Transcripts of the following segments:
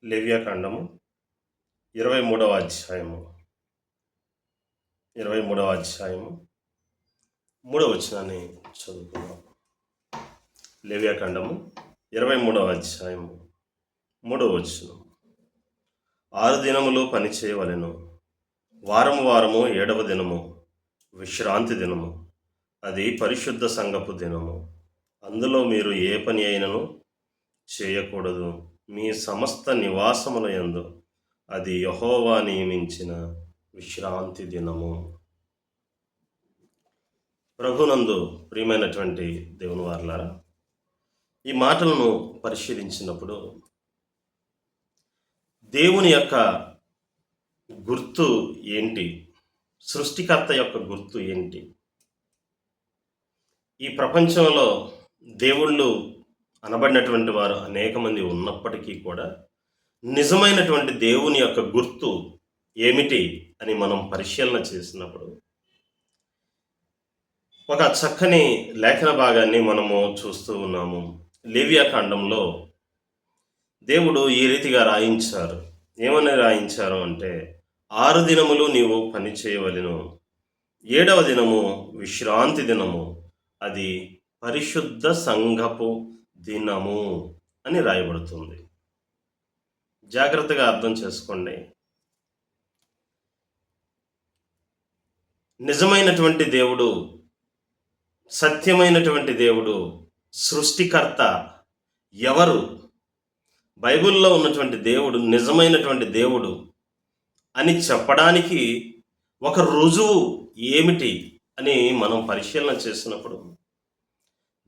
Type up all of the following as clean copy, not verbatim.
లేవియాకాండము 23వ అధ్యాయము 3వ వచనాన్ని చదువుకుందాం. లేవియాకాండము 23వ అధ్యాయము 3వ వచనం. 6 దినములు పని చేయవలెను, వారము 7వ దినము విశ్రాంతి దినము, అది పరిశుద్ధ సంఘపు దినము. అందులో మీరు ఏ పని అయినను చేయకూడదు. మీ సమస్త నివాసముల యందు అది యెహోవా నియమించిన విశ్రాంతి దినము. ప్రభునందు ప్రియమైనటువంటి దేవుని వారలారా, ఈ మాటలను పరిశీలించినప్పుడు దేవుని యొక్క గుర్తు ఏంటి, సృష్టికర్త యొక్క గుర్తు ఏంటి? ఈ ప్రపంచంలో దేవుళ్ళు అనబడినటువంటి వారు అనేక మంది ఉన్నప్పటికీ కూడా నిజమైనటువంటి దేవుని యొక్క గుర్తు ఏమిటి అని మనం పరిశీలన చేసినప్పుడు ఒక చక్కని లేఖన భాగాన్ని మనము చూస్తూ ఉన్నాము. లేవియాకాండంలో దేవుడు ఈ రీతిగా రాయించారు. ఏమని రాయించారు అంటే, 6 దినములు నీవు పని చేయవలెను, 7వ దినము విశ్రాంతి దినము, అది పరిశుద్ధ సంఘపు దినము అని రాయబడుతుంది. జాగ్రత్తగా అర్థం చేసుకోండి. నిజమైనటువంటి దేవుడు, సత్యమైనటువంటి దేవుడు, సృష్టికర్త ఎవరు? బైబిల్లో ఉన్నటువంటి దేవుడు నిజమైనటువంటి దేవుడు అని చెప్పడానికి ఒక రుజువు ఏమిటి అని మనం పరిశీలన చేసినప్పుడు,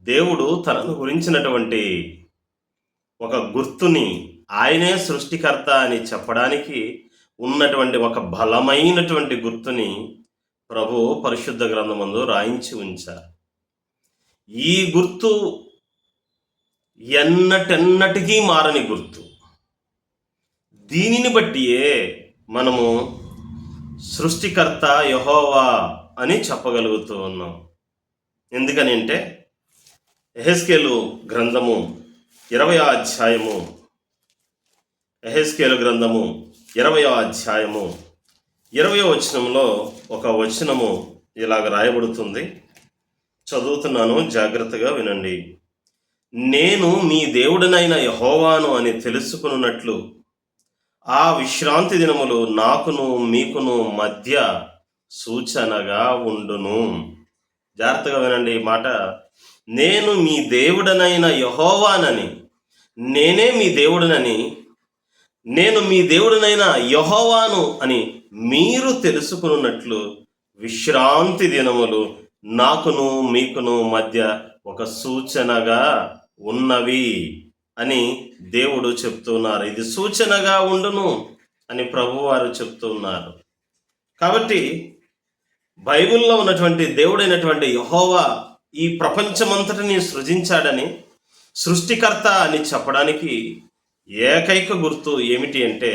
దేవుడు తనను గురించినటువంటి ఒక గుర్తుని, ఆయనే సృష్టికర్త అని చెప్పడానికి ఉన్నటువంటి ఒక బలమైనటువంటి గుర్తుని ప్రభు పరిశుద్ధ గ్రంథమందు రాయించి ఉంచారు. ఈ గుర్తు ఎన్నటెన్నటికీ మారని గుర్తు. దీనిని బట్టియే మనము సృష్టికర్త యెహోవా అని చెప్పగలుగుతూ ఉన్నాం. ఎందుకని అంటే, యెహెజ్కేలు గ్రంథము 20వ అధ్యాయము, యెహెజ్కేలు గ్రంథము 20వ అధ్యాయము 20వ వచనంలో ఒక వచనము ఇలాగ రాయబడుతుంది. చదువుతున్నాను, జాగ్రత్తగా వినండి. నేను మీ దేవుడనైన యెహోవాను అని తెలుసుకున్నట్లు ఆ విశ్రాంతి దినములు నాకును మీకును మధ్య సూచనగా ఉండును. జాగ్రత్తగా వినండి ఈ మాట. నేను మీ దేవుడనైన యెహోవానని, నేనే మీ దేవుడనని, నేను మీ దేవుడనైన యెహోవాను అని మీరు తెలుసుకున్నట్లు విశ్రాంతి దినములు నాకును మీకును మధ్య ఒక సూచనగా ఉన్నవి అని దేవుడు చెప్తున్నారు. ఇది సూచనగా ఉండును అని ప్రభువారు చెప్తున్నారు. కాబట్టి బైబిల్లో ఉన్నటువంటి దేవుడైనటువంటి యెహోవా ఈ ప్రపంచమంతటిని సృజించాడని, సృష్టికర్త అని చెప్పడానికి ఏకైక గుర్తు ఏమిటి అంటే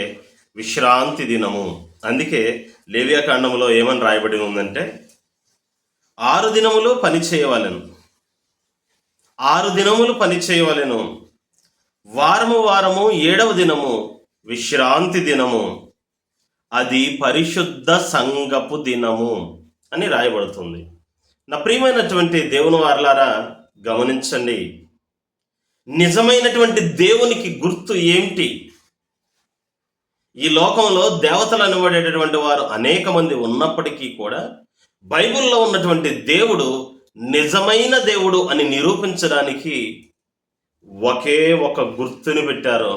విశ్రాంతి దినము. అందుకే లేవియాకాండంలో ఏమని రాయబడి ఉందంటే, 6 దినములు పని చేయవలెను, 6 దినములు పని చేయవలెను, వారము 7వ దినము విశ్రాంతి దినము, అది పరిశుద్ధ సంఘపు దినము అని రాయబడుతుంది. నా ప్రియమైనటువంటి దేవుని వారలారా, గమనించండి, నిజమైనటువంటి దేవునికి గుర్తు ఏమిటి? ఈ లోకంలో దేవతలు అనబడేటటువంటి వారు అనేక మంది ఉన్నప్పటికీ కూడా బైబిల్లో ఉన్నటువంటి దేవుడు నిజమైన దేవుడు అని నిరూపించడానికి ఒకే ఒక గుర్తుని పెట్టారు.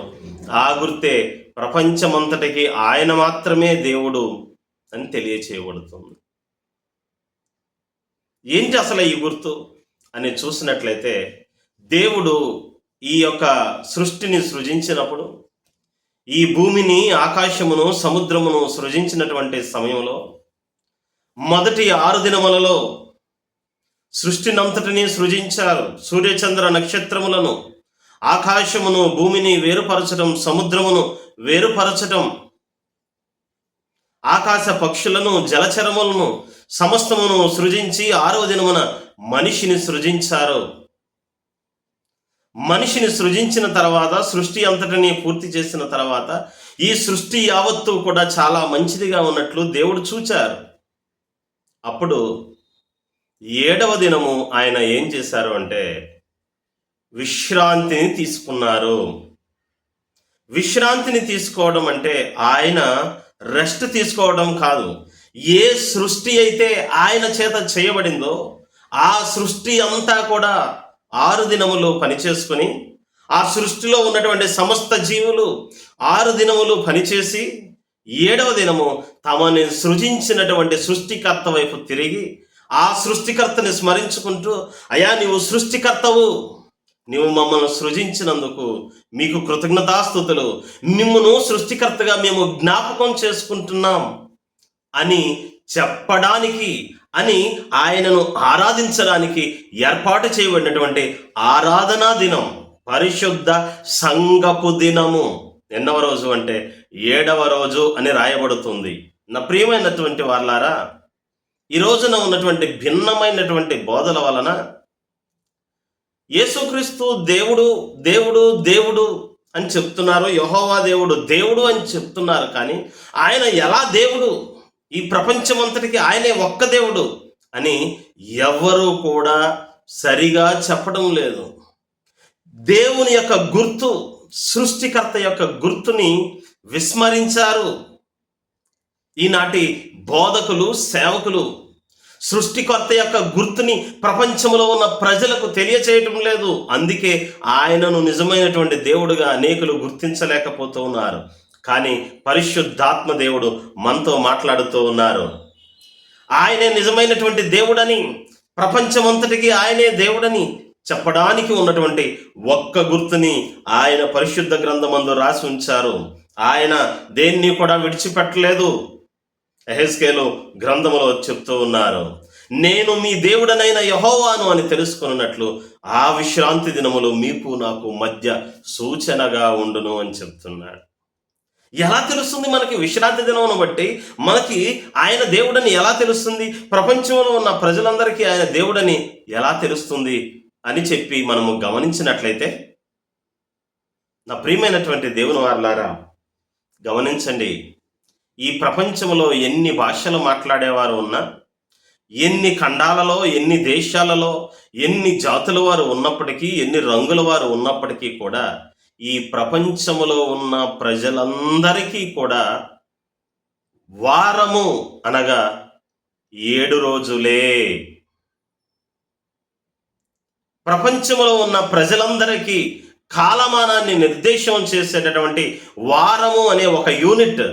ఆ గుర్తే ప్రపంచమంతటికి ఆయన మాత్రమే దేవుడు అని తెలియచేయబడుతుంది. ఏంటి అసలు ఈ గుర్తు అని చూసినట్లయితే, దేవుడు ఈ యొక్క సృష్టిని సృజించినప్పుడు, ఈ భూమిని, ఆకాశమును, సముద్రమును సృజించినటువంటి సమయంలో మొదటి 6 దినములలో సృష్టినంతటినీ సృజించారు. సూర్యచంద్ర నక్షత్రములను, ఆకాశమును, భూమిని వేరుపరచడం, సముద్రమును వేరుపరచడం, ఆకాశ పక్షులను, జలచరములను సమస్తమును సృజించి 6వ దినమున మనిషిని సృజించారు. మనిషిని సృజించిన తర్వాత, సృష్టి అంతటిని పూర్తి చేసిన తర్వాత ఈ సృష్టి యావత్తు కూడా చాలా మంచిదిగా ఉన్నట్లు దేవుడు చూచారు. అప్పుడు 7వ దినము ఆయన ఏం చేశారు అంటే విశ్రాంతిని తీసుకున్నారు. విశ్రాంతిని తీసుకోవడం అంటే ఆయన రెస్ట్ తీసుకోవడం కాదు. ఏ సృష్టి అయితే ఆయన చేత చేయబడిందో ఆ సృష్టి అంతా కూడా 6 దినములు పనిచేసుకొని, ఆ సృష్టిలో ఉన్నటువంటి సమస్త జీవులు 6 దినములు పనిచేసి 7వ దినము తమని సృజించినటువంటి సృష్టికర్త వైపు తిరిగి ఆ సృష్టికర్తని స్మరించుకుంటూ, అయ్యా నీవు సృష్టికర్తవు, నీవు మమ్మల్ని సృజించినందుకు మీకు కృతజ్ఞతాస్తుతులు, మిమ్మును సృష్టికర్తగా మేము జ్ఞాపకం చేసుకుంటున్నాం అని చెప్పడానికి, అని ఆయనను ఆరాధించడానికి ఏర్పాటు చేయబడినటువంటి ఆరాధనా దినం, పరిశుద్ధ సంఘపు దినము. ఎన్నవ రోజు అంటే 7వ రోజు అని రాయబడుతుంది. నా ప్రియమైనటువంటి వాళ్ళారా, ఈ రోజున ఉన్నటువంటి భిన్నమైనటువంటి బోధల వలన యేసుక్రీస్తు దేవుడు దేవుడు దేవుడు అని చెప్తున్నారు, యెహోవా దేవుడు దేవుడు అని చెప్తున్నారు. కానీ ఆయన ఎలా దేవుడు, ఈ ప్రపంచమంతటికి ఆయనే ఒక్క దేవుడు అని ఎవరు కూడా సరిగా చెప్పడం లేదు. దేవుని యొక్క గుర్తు, సృష్టికర్త యొక్క గుర్తుని విస్మరించారు. ఈనాటి బోధకులు, సేవకులు సృష్టికర్త యొక్క గుర్తుని ప్రపంచంలో ఉన్న ప్రజలకు తెలియచేయటం లేదు. అందుకే ఆయనను నిజమైనటువంటి దేవుడుగా అనేకులు గుర్తించలేకపోతూ ఉన్నారు. కానీ పరిశుద్ధాత్మ దేవుడు మనతో మాట్లాడుతూ ఉన్నారు. ఆయనే నిజమైనటువంటి దేవుడని, ప్రపంచమంతటికి ఆయనే దేవుడని చెప్పడానికి ఉన్నటువంటి ఒక్క గుర్తుని ఆయన పరిశుద్ధ గ్రంథమందు రాసి ఉంచారు. ఆయన దేన్ని కూడా విడిచిపెట్టలేదు. యెహెజ్కేలు గ్రంథములో చెప్తూ ఉన్నారు, నేను మీ దేవుడనైన యెహోవాను అని తెలుసుకున్నట్లు ఆ విశ్రాంతి దినములు మీకు నాకు మధ్య సూచనగా ఉండును అని చెప్తున్నాడు. ఎలా తెలుస్తుంది మనకి విశ్రాంతి దినమును బట్టి? మనకి ఆయన దేవుడని ఎలా తెలుస్తుంది? ప్రపంచంలో ఉన్న ప్రజలందరికీ ఆయన దేవుడని ఎలా తెలుస్తుంది అని చెప్పి మనము గమనించినట్లయితే, నా ప్రియమైనటువంటి దేవుని వారలారా గమనించండి, ఈ ప్రపంచంలో ఎన్ని భాషలు మాట్లాడేవారు ఉన్నా, ఎన్ని ఖండాలలో, ఎన్ని దేశాలలో, ఎన్ని జాతుల వారు ఉన్నప్పటికీ, ఎన్ని రంగుల వారు ఉన్నప్పటికీ కూడా ఈ ప్రపంచములో ఉన్న ప్రజలందరికీ కూడా వారము అనగా 7 రోజులే. ప్రపంచంలో ఉన్న ప్రజలందరికీ కాలమానాన్ని నిర్దేశం చేసేటటువంటి వారము అనే ఒక యూనిట్,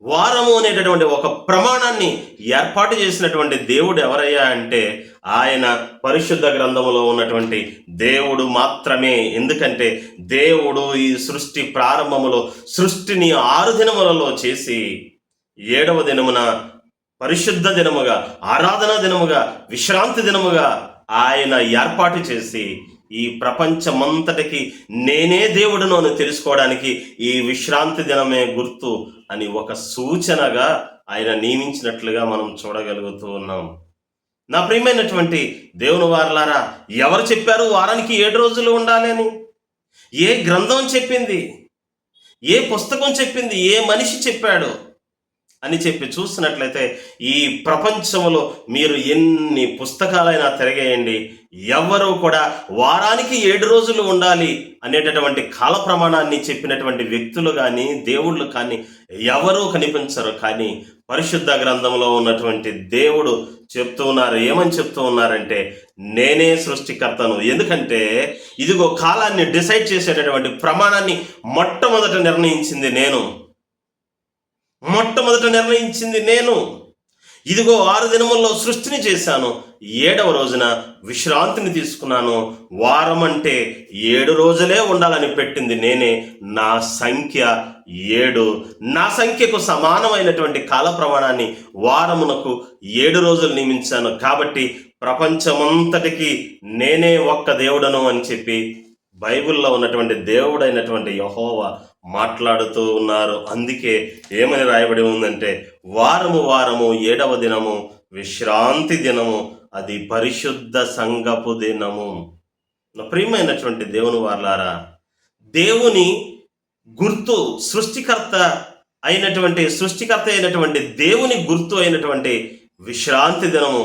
వారము అనేటటువంటి ఒక ప్రమాణాన్ని ఏర్పాటు చేసినటువంటి దేవుడు ఎవరయ్యా అంటే ఆయన పరిశుద్ధ గ్రంథములో ఉన్నటువంటి దేవుడు మాత్రమే. ఎందుకంటే దేవుడు ఈ సృష్టి ప్రారంభములో సృష్టిని 6 దినములలో చేసి 7వ దినమున పరిశుద్ధ దినముగా, ఆరాధనా దినముగా, విశ్రాంతి దినముగా ఆయన ఏర్పాటు చేసి ఈ ప్రపంచమంతటికి నేనే దేవుడును అని తెలుసుకోవడానికి ఈ విశ్రాంతి దినమే గుర్తు అని ఒక సూచనగా ఆయన నియమించినట్లుగా మనం చూడగలుగుతూ ఉన్నాం. నా ప్రియమైనటువంటి దేవుని వారలారా, ఎవరు చెప్పారు వారానికి 7 రోజులు ఉండాలి అని? ఏ గ్రంథం చెప్పింది? ఏ పుస్తకం చెప్పింది? ఏ మనిషి చెప్పాడు అని చెప్పి చూసినట్లయితే ఈ ప్రపంచంలో మీరు ఎన్ని పుస్తకాలైనా తిరగేయండి, ఎవరు కూడా వారానికి 7 రోజులు ఉండాలి అనేటటువంటి కాల ప్రమాణాన్ని చెప్పినటువంటి వ్యక్తులు కానీ, దేవుళ్ళు కానీ ఎవరూ కనిపించరు. కానీ పరిశుద్ధ గ్రంథంలో ఉన్నటువంటి దేవుడు చెప్తూ ఉన్నారు. ఏమని చెప్తూ ఉన్నారంటే, నేనే సృష్టికర్తను. ఎందుకంటే ఇదిగో కాలాన్ని డిసైడ్ చేసేటటువంటి ప్రమాణాన్ని మొట్టమొదట నిర్ణయించింది నేను. ఇదిగో 6 దినముల్లో సృష్టిని చేశాను, 7వ రోజున విశ్రాంతిని తీసుకున్నాను. వారం అంటే 7 రోజులే ఉండాలని పెట్టింది నేనే. నా సంఖ్య 7. నా సంఖ్యకు సమానమైనటువంటి కాల ప్రమాణాన్ని వారమునకు 7 రోజులు నియమించాను. కాబట్టి ప్రపంచమంతటికి నేనే ఒక్క దేవుడను అని చెప్పి బైబిల్లో ఉన్నటువంటి దేవుడైనటువంటి యెహోవా మాట్లాడుతూ ఉన్నారు. అందుకే ఏమని రాయబడి ఉందంటే, వారము 7వ దినము విశ్రాంతి దినము, అది పరిశుద్ధ సంఘపు దినము. నా ప్రియమైనటువంటి దేవుని వారలారా, దేవుని గుర్తు సృష్టికర్త అయినటువంటి దేవుని గుర్తు అయినటువంటి విశ్రాంతి దినము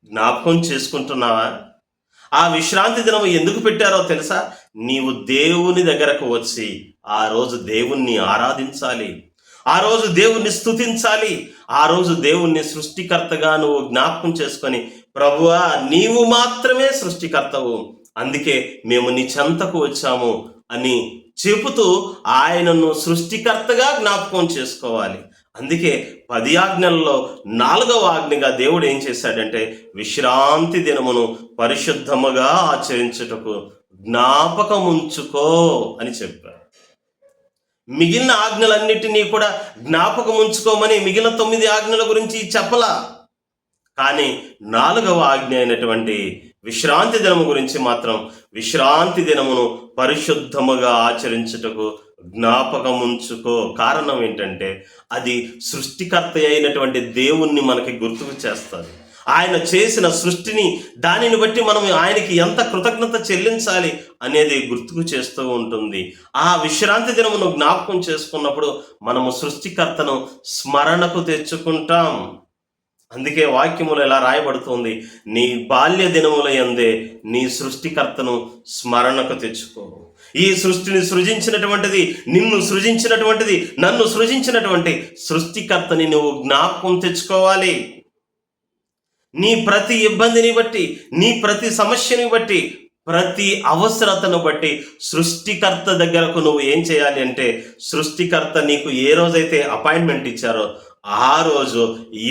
జ్ఞాపకం చేసుకుంటున్నావా? ఆ విశ్రాంతి దినము ఎందుకు పెట్టారో తెలుసా? నీవు దేవుని దగ్గరకు వచ్చి ఆ రోజు దేవుణ్ణి ఆరాధించాలి, ఆ రోజు దేవుణ్ణి స్తుతించాలి, ఆ రోజు దేవుణ్ణి సృష్టికర్తగా నువ్వు జ్ఞాపకం చేసుకొని, ప్రభువా నీవు మాత్రమే సృష్టికర్తవు, అందుకే మేము నీ చెంతకు వచ్చాము అని చెబుతూ ఆయనను సృష్టికర్తగా జ్ఞాపకం చేసుకోవాలి. అందుకే 10 ఆజ్ఞల్లో 4వ ఆజ్ఞగా దేవుడు ఏం చేశాడంటే, విశ్రాంతి దినమును పరిశుద్ధముగా ఆచరించుటకు జ్ఞాపకముంచుకో అని చెప్పారు. మిగిలిన ఆజ్ఞలన్నిటినీ కూడా జ్ఞాపకం ఉంచుకోమని మిగిలిన 9 ఆజ్ఞల గురించి చెప్పలా. కానీ 4వ ఆజ్ఞ అయినటువంటి విశ్రాంతి దినము గురించి మాత్రం, విశ్రాంతి దినమును పరిశుద్ధముగా ఆచరించుటకు జ్ఞాపకం ఉంచుకో. కారణం ఏంటంటే, అది సృష్టికర్త అయినటువంటి దేవుణ్ణి మనకి గుర్తుకు చేస్తుంది. ఆయన చేసిన సృష్టిని, దానిని బట్టి మనం ఆయనకి ఎంత కృతజ్ఞత చెల్లించాలి అనేది గుర్తుకు చేస్తూ ఉంటుంది. ఆ విశ్రాంతి దినమును జ్ఞాపకం చేసుకున్నప్పుడు మనము సృష్టికర్తను స్మరణకు తెచ్చుకుంటాం. అందుకే వాక్యములు ఎలా రాయబడుతుంది, నీ బాల్య దినముల యందే నీ సృష్టికర్తను స్మరణకు తెచ్చుకో. ఈ సృష్టిని సృజించినటువంటిది, నిన్ను సృజించినటువంటిది, నన్ను సృజించినటువంటి సృష్టికర్తని నువ్వు జ్ఞాపకం తెచ్చుకోవాలి. నీ ప్రతి ఇబ్బందిని బట్టి, నీ ప్రతి సమస్యని బట్టి, ప్రతి అవసరతను బట్టి సృష్టికర్త దగ్గరకు నువ్వు ఏం చేయాలి అంటే, సృష్టికర్త నీకు ఏ రోజైతే అపాయింట్మెంట్ ఇచ్చారో ఆ రోజు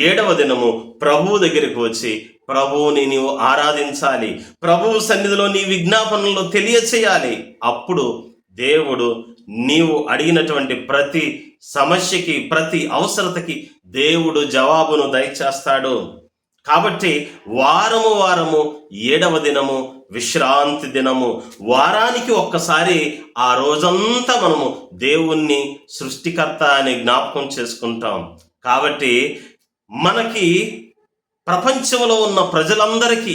7వ దినము ప్రభువు దగ్గరికి వచ్చి ప్రభువుని నీవు ఆరాధించాలి, ప్రభువు సన్నిధిలో నీ విజ్ఞాపనలు తెలియచేయాలి. అప్పుడు దేవుడు నీవు అడిగినటువంటి ప్రతి సమస్యకి, ప్రతి అవసరతకి దేవుడు జవాబును దయచేస్తాడు. కాబట్టి వారము 7వ దినము విశ్రాంతి దినము. వారానికి ఒక్కసారి ఆ రోజంతా మనము దేవుణ్ణి సృష్టికర్త అని జ్ఞాపకం చేసుకుంటాం. కాబట్టి మనకి ప్రపంచంలో ఉన్న ప్రజలందరికీ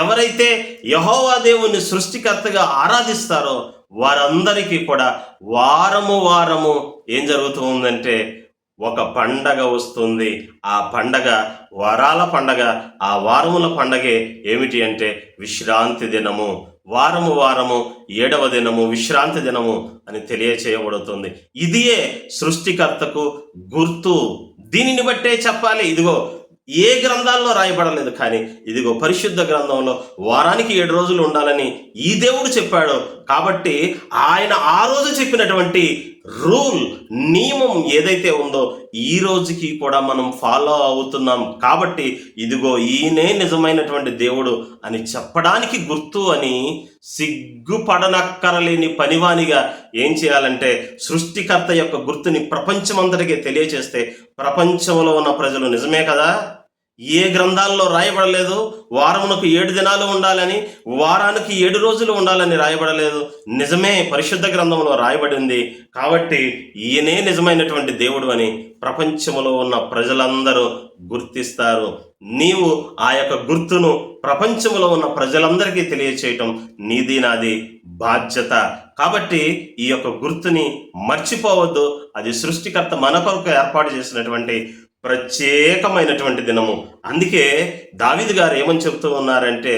ఎవరైతే యెహోవా దేవుని సృష్టికర్తగా ఆరాధిస్తారో వారందరికీ కూడా వారము ఏం జరుగుతూ ఉందంటే, ఒక పండగ వస్తుంది. ఆ పండగ వారాల పండగ, ఆ వారముల పండగే ఏమిటి అంటే విశ్రాంతి దినము. వారము 7వ దినము విశ్రాంతి దినము అని తెలియచేయబడుతుంది. ఇదియే సృష్టికర్తకు గుర్తు. దీనిని బట్టే చెప్పాలి. ఇదిగో ఏ గ్రంథాల్లో రాయబడలేదు, కానీ ఇదిగో పరిశుద్ధ గ్రంథంలో వారానికి 7 రోజులు ఉండాలని ఈ దేవుడు చెప్పాడు. కాబట్టి ఆయన ఆ రోజు చెప్పినటువంటి రూల్, నియమం ఏదైతే ఉందో ఈ రోజుకి కూడా మనం ఫాలో అవుతున్నాం. కాబట్టి ఇదిగో ఈయనే నిజమైనటువంటి దేవుడు అని చెప్పడానికి గుర్తు అని సిగ్గుపడనక్కరలేని పనివానిగా ఏం చేయాలంటే, సృష్టికర్త యొక్క గుర్తుని ప్రపంచమంతటికి తెలియచేస్తే ప్రపంచంలో ఉన్న ప్రజలు నిజమే కదా, ఏ గ్రంథాల్లో రాయబడలేదు వారమునకు 7 దినాలు ఉండాలని, వారానికి 7 రోజులు ఉండాలని రాయబడలేదు. నిజమే, పరిశుద్ధ గ్రంథంలో రాయబడింది. కాబట్టి ఈయనే నిజమైనటువంటి దేవుడు అని ప్రపంచంలో ఉన్న ప్రజలందరూ గుర్తిస్తారు. నీవు ఆ యొక్క గుర్తును ప్రపంచంలో ఉన్న ప్రజలందరికీ తెలియచేయటం నీది నాది బాధ్యత. కాబట్టి ఈ యొక్క గుర్తుని మర్చిపోవద్దు. అది సృష్టికర్త మన కొరకు ఏర్పాటు చేసినటువంటి ప్రత్యేకమైనటువంటి దినము. అందుకే దావీదు గారు ఏమని చెప్తూ ఉన్నారంటే,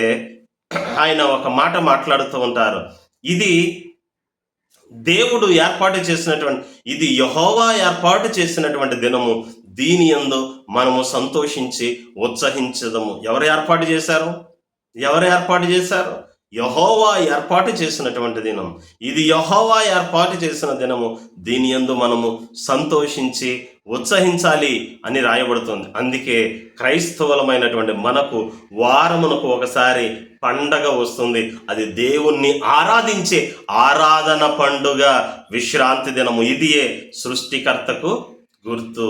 ఆయన ఒక మాట మాట్లాడుతూ ఉంటారు, ఇది దేవుడు ఏర్పాటు చేసినటువంటి, ఇది యెహోవా ఏర్పాటు చేసినటువంటి దినము, దీని యందు మనము సంతోషించి ఉత్సహించదము. ఎవరు ఏర్పాటు చేశారు? యెహోవా ఏర్పాటు చేసినటువంటి దినం. ఇది యెహోవా ఏర్పాటు చేసిన దినము, దీని యందు మనము సంతోషించి ఉత్సహించాలి అని రాయబడుతుంది. అందుకే క్రైస్తవులమైనటువంటి మనకు వారమునకు ఒకసారి పండగ వస్తుంది. అది దేవుణ్ణి ఆరాధించే ఆరాధన పండుగ, విశ్రాంతి దినము. ఇదియే సృష్టికర్తకు గుర్తు.